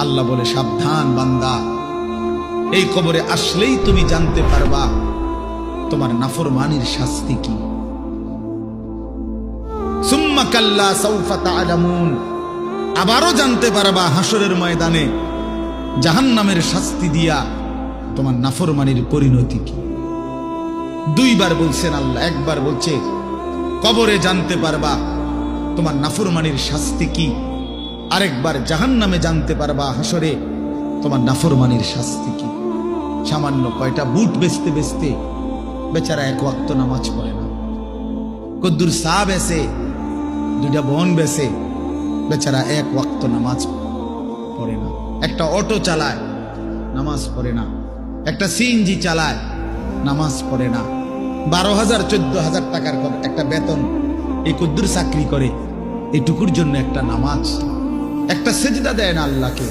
আল্লাহ বলে, সাবধান বান্দা, এই কবরে আসলেই তুমি জানতে পারবা তোমার নাফরমানির শাস্তি কি। সুম্মা কাল্লা সাউফা তা'লামুন, আবারও জানতে পারবা হাসরের ময়দানে জাহান্নামের শাস্তি দিয়া তোমার নাফরমানির পরিণতি কি। দুইবার বলছেন আল্লাহ, একবার বলছে কবরে জানতে পারবা তোমার নাফরমানির শাস্তি কি, আরেকবার জাহান্নামে জানতে পারবা হাসরে তোমার নাফরমানির শাস্তি কি। সামান্য কয়টা বুট বেচতে বেচতে বেচারা এক ওয়াক্ত নামাজ পড়ে না, কদ্দুর চা বেচে, দুইটা বন বেচে, বেচারা এক ওয়াক্ত নামাজ পড়ে না। একটা অটো চালায়, নামাজ পড়ে না। একটা সিএনজি চালায়, নামাজ পড়ে না। 12,000 14,000 টাকার একটা বেতন, এই কদ্দুর চাকরি করে, এইটুকুর জন্য একটা নামাজ, একটা সেজদা দেয় না আল্লাহকে।